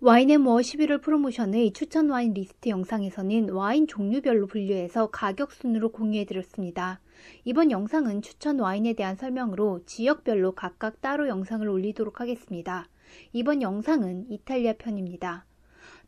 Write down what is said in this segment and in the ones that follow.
와인앤모어 11월 프로모션의 추천 와인 리스트 영상에서는 와인 종류별로 분류해서 가격 순으로 공유해드렸습니다. 이번 영상은 추천 와인에 대한 설명으로 지역별로 각각 따로 영상을 올리도록 하겠습니다. 이번 영상은 이탈리아 편입니다.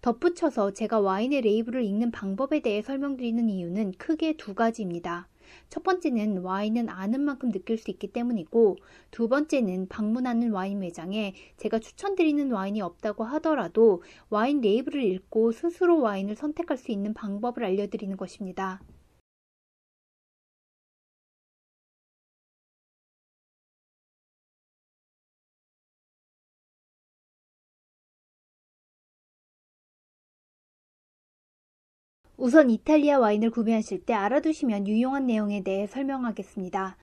덧붙여서 제가 와인의 레이블을 읽는 방법에 대해 설명드리는 이유는 크게 두 가지입니다. 첫 번째는 와인은 아는 만큼 느낄 수 있기 때문이고, 두 번째는 방문하는 와인 매장에 제가 추천드리는 와인이 없다고 하더라도 와인 레이블을 읽고 스스로 와인을 선택할 수 있는 방법을 알려드리는 것입니다. 우선 이탈리아 와인을 구매하실 때 알아두시면 유용한 내용에 대해 설명하겠습니다.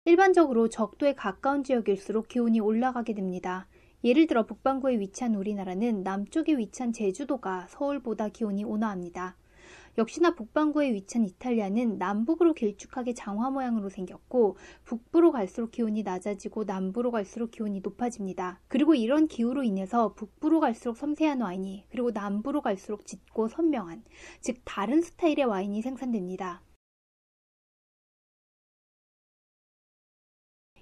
일반적으로 적도에 가까운 지역일수록 기온이 올라가게 됩니다. 예를 들어 북반구에 위치한 우리나라는 남쪽에 위치한 제주도가 서울보다 기온이 온화합니다. 역시나 북반구에 위치한 이탈리아는 남북으로 길쭉하게 장화 모양으로 생겼고, 북부로 갈수록 기온이 낮아지고 남부로 갈수록 기온이 높아집니다. 그리고 이런 기후로 인해서 북부로 갈수록 섬세한 와인이, 그리고 남부로 갈수록 짙고 선명한, 즉 다른 스타일의 와인이 생산됩니다.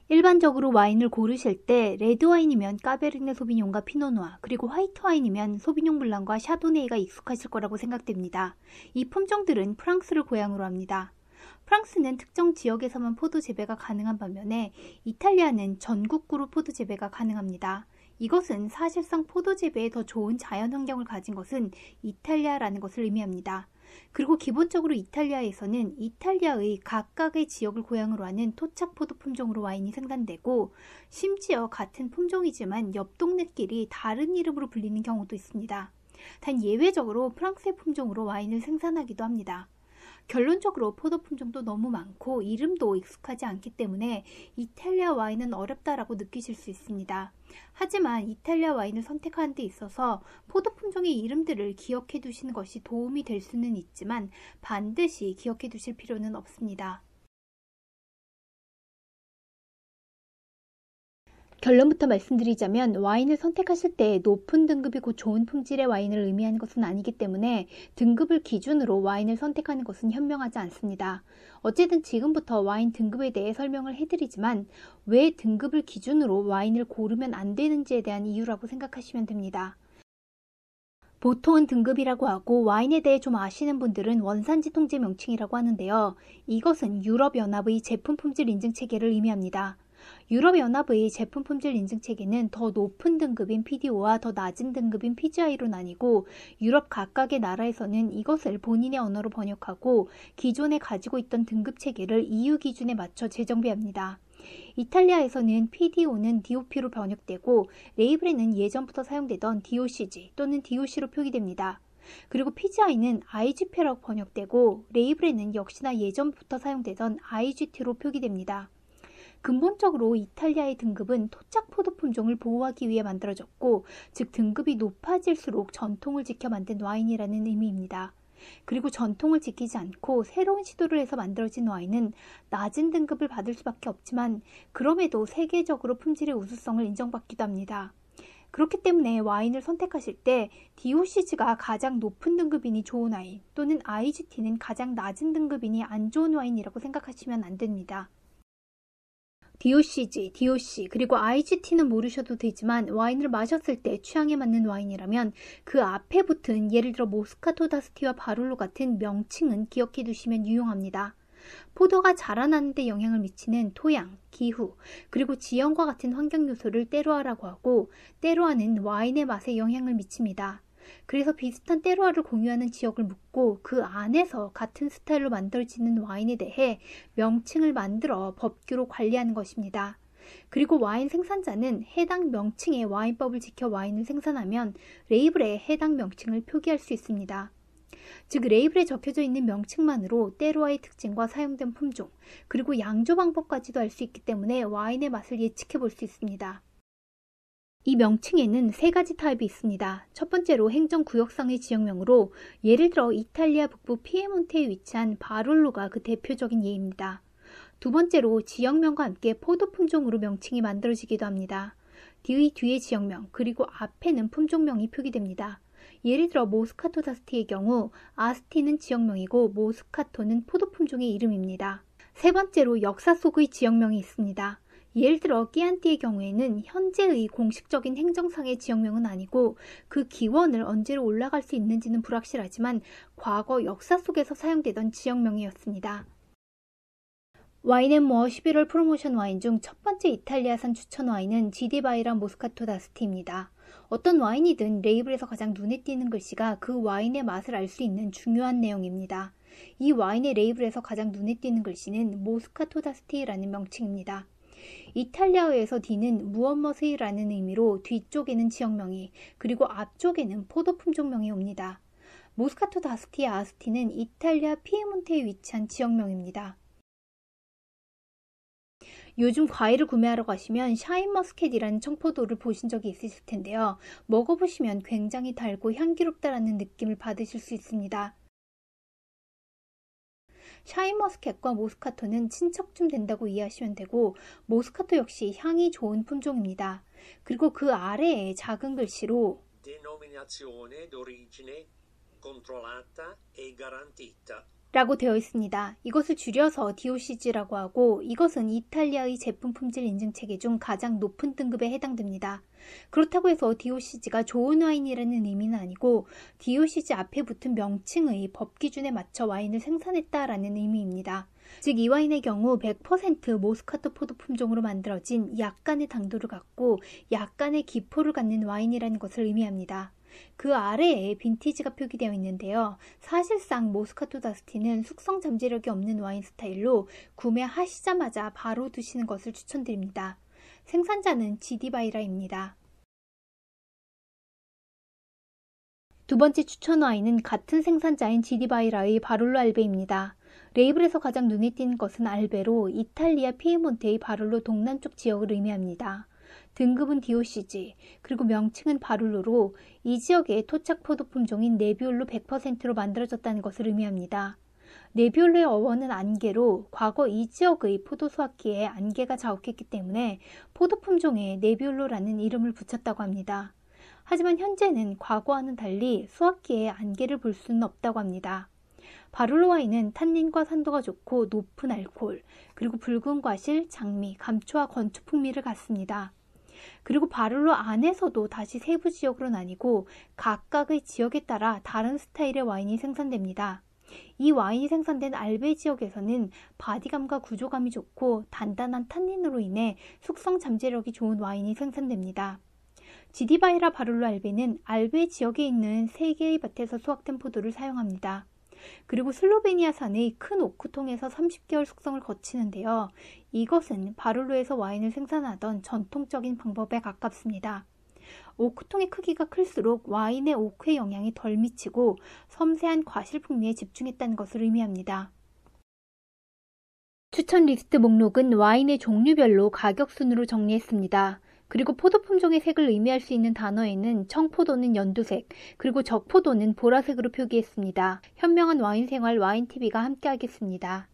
일반적으로 와인을 고르실 때 레드 와인이면 까베르네 소비뇽과 피노누아, 그리고 화이트 와인이면 소비뇽 블랑과 샤도네이가 익숙하실 거라고 생각됩니다. 이 품종들은 프랑스를 고향으로 합니다. 프랑스는 특정 지역에서만 포도 재배가 가능한 반면에 이탈리아는 전국구로 포도 재배가 가능합니다. 이것은 사실상 포도 재배에 더 좋은 자연 환경을 가진 것은 이탈리아라는 것을 의미합니다. 그리고 기본적으로 이탈리아에서는 이탈리아의 각각의 지역을 고향으로 하는 토착 포도 품종으로 와인이 생산되고, 심지어 같은 품종이지만 옆 동네끼리 다른 이름으로 불리는 경우도 있습니다. 단 예외적으로 프랑스의 품종으로 와인을 생산하기도 합니다. 결론적으로 포도 품종도 너무 많고 이름도 익숙하지 않기 때문에 이탈리아 와인은 어렵다라고 느끼실 수 있습니다. 하지만 이탈리아 와인을 선택하는 데 있어서 포도 품종의 이름들을 기억해 두시는 것이 도움이 될 수는 있지만 반드시 기억해 두실 필요는 없습니다. 결론부터 말씀드리자면 와인을 선택하실 때 높은 등급이고 좋은 품질의 와인을 의미하는 것은 아니기 때문에 등급을 기준으로 와인을 선택하는 것은 현명하지 않습니다. 어쨌든 지금부터 와인 등급에 대해 설명을 해드리지만 왜 등급을 기준으로 와인을 고르면 안 되는지에 대한 이유라고 생각하시면 됩니다. 보통은 등급이라고 하고 와인에 대해 좀 아시는 분들은 원산지 통제 명칭이라고 하는데요. 이것은 유럽연합의 제품 품질 인증 체계를 의미합니다. 유럽연합의 제품 품질 인증 체계는 더 높은 등급인 PDO와 더 낮은 등급인 PGI로 나뉘고, 유럽 각각의 나라에서는 이것을 본인의 언어로 번역하고 기존에 가지고 있던 등급 체계를 EU 기준에 맞춰 재정비합니다. 이탈리아에서는 PDO는 DOP로 번역되고 레이블에는 예전부터 사용되던 DOCG 또는 DOC로 표기됩니다. 그리고 PGI는 IGP라고 번역되고 레이블에는 역시나 예전부터 사용되던 IGT로 표기됩니다. 근본적으로 이탈리아의 등급은 토착 포도 품종을 보호하기 위해 만들어졌고, 즉 등급이 높아질수록 전통을 지켜 만든 와인이라는 의미입니다. 그리고 전통을 지키지 않고 새로운 시도를 해서 만들어진 와인은 낮은 등급을 받을 수밖에 없지만 그럼에도 세계적으로 품질의 우수성을 인정받기도 합니다. 그렇기 때문에 와인을 선택하실 때 DOCG가 가장 높은 등급이니 좋은 와인, 또는 IGT는 가장 낮은 등급이니 안 좋은 와인이라고 생각하시면 안 됩니다. DOCG, DOC, 그리고 IGT는 모르셔도 되지만 와인을 마셨을 때 취향에 맞는 와인이라면 그 앞에 붙은 예를 들어 모스카토 다스티와 바룰로 같은 명칭은 기억해 두시면 유용합니다. 포도가 자라나는 데 영향을 미치는 토양, 기후, 그리고 지형과 같은 환경 요소를 때로아라고 하고, 때로아는 와인의 맛에 영향을 미칩니다. 그래서 비슷한 때로아를 공유하는 지역을 묻고 그 안에서 같은 스타일로 만들어지는 와인에 대해 명칭을 만들어 법규로 관리하는 것입니다. 그리고 와인 생산자는 해당 명칭의 와인법을 지켜 와인을 생산하면 레이블에 해당 명칭을 표기할 수 있습니다. 즉 레이블에 적혀져 있는 명칭만으로 때로아의 특징과 사용된 품종, 그리고 양조 방법까지도 알 수 있기 때문에 와인의 맛을 예측해 볼 수 있습니다. 이 명칭에는 세 가지 타입이 있습니다. 첫 번째로 행정구역상의 지역명으로, 예를 들어 이탈리아 북부 피에몬테에 위치한 바롤로가 그 대표적인 예입니다. 두 번째로 지역명과 함께 포도 품종으로 명칭이 만들어지기도 합니다. 뒤에 지역명, 그리고 앞에는 품종명이 표기됩니다. 예를 들어 모스카토 다스티의 경우 아스티는 지역명이고 모스카토는 포도 품종의 이름입니다. 세 번째로 역사 속의 지역명이 있습니다. 예를 들어 끼안띠의 경우에는 현재의 공식적인 행정상의 지역명은 아니고 그 기원을 언제로 올라갈 수 있는지는 불확실하지만 과거 역사 속에서 사용되던 지역명이었습니다. 와인앤모어 11월 프로모션 와인 중 첫 번째 이탈리아산 추천 와인은 지디바이라 모스카토 다스티입니다. 어떤 와인이든 레이블에서 가장 눈에 띄는 글씨가 그 와인의 맛을 알 수 있는 중요한 내용입니다. 이 와인의 레이블에서 가장 눈에 띄는 글씨는 모스카토 다스티라는 명칭입니다. 이탈리아어에서 D는 무엇뭇이라는 의미로 뒤쪽에는 지역명이, 그리고 앞쪽에는 포도 품종명이 옵니다. 모스카토 다스티의 아스티는 이탈리아 피에몬테에 위치한 지역명입니다. 요즘 과일을 구매하러 가시면 샤인머스켓이라는 청포도를 보신 적이 있으실 텐데요. 먹어보시면 굉장히 달고 향기롭다라는 느낌을 받으실 수 있습니다. 샤인머스켓과 모스카토는 친척쯤 된다고 이해하시면 되고 모스카토 역시 향이 좋은 품종입니다. 그리고 그 아래에 작은 글씨로 Denominazione d'origine controllata e garantita 라고 되어 있습니다. 이것을 줄여서 DOCG라고 하고 이것은 이탈리아의 제품 품질 인증 체계 중 가장 높은 등급에 해당됩니다. 그렇다고 해서 DOCG가 좋은 와인이라는 의미는 아니고 DOCG 앞에 붙은 명칭의 법 기준에 맞춰 와인을 생산했다라는 의미입니다. 즉 이 와인의 경우 100% 모스카토 포도 품종으로 만들어진 약간의 당도를 갖고 약간의 기포를 갖는 와인이라는 것을 의미합니다. 그 아래에 빈티지가 표기되어 있는데요. 사실상 모스카토 다스티는 숙성 잠재력이 없는 와인 스타일로 구매하시자마자 바로 드시는 것을 추천드립니다. 생산자는 지디바이라입니다. 두 번째 추천 와인은 같은 생산자인 지디바이라의 바룰로 알베입니다. 레이블에서 가장 눈에 띄는 것은 알베로 이탈리아 피에몬테의 바룰로 동남쪽 지역을 의미합니다. 등급은 DOCG, 그리고 명칭은 바룰로로 이 지역의 토착 포도 품종인 네비올로 100%로 만들어졌다는 것을 의미합니다. 네비올로의 어원은 안개로 과거 이 지역의 포도 수확기에 안개가 자욱했기 때문에 포도 품종에 네비올로라는 이름을 붙였다고 합니다. 하지만 현재는 과거와는 달리 수확기에 안개를 볼 수는 없다고 합니다. 바룰로 와인은 탄닌과 산도가 좋고 높은 알코올, 그리고 붉은 과실, 장미, 감초와 건초 풍미를 갖습니다. 그리고 바룰로 안에서도 다시 세부 지역으로 나뉘고 각각의 지역에 따라 다른 스타일의 와인이 생산됩니다. 이 와인이 생산된 알베 지역에서는 바디감과 구조감이 좋고 단단한 탄닌으로 인해 숙성 잠재력이 좋은 와인이 생산됩니다. 지디바이라 바룰로 알베는 알베 지역에 있는 3개의 밭에서 수확된 포도를 사용합니다. 그리고 슬로베니아산의 큰 오크통에서 30개월 숙성을 거치는데요. 이것은 바룰로에서 와인을 생산하던 전통적인 방법에 가깝습니다. 오크통의 크기가 클수록 와인의 오크의 영향이 덜 미치고 섬세한 과실 풍미에 집중했다는 것을 의미합니다. 추천 리스트 목록은 와인의 종류별로 가격 순으로 정리했습니다. 그리고 포도 품종의 색을 의미할 수 있는 단어에는 청포도는 연두색, 그리고 적포도는 보라색으로 표기했습니다. 현명한 와인 생활 와인TV가 함께하겠습니다.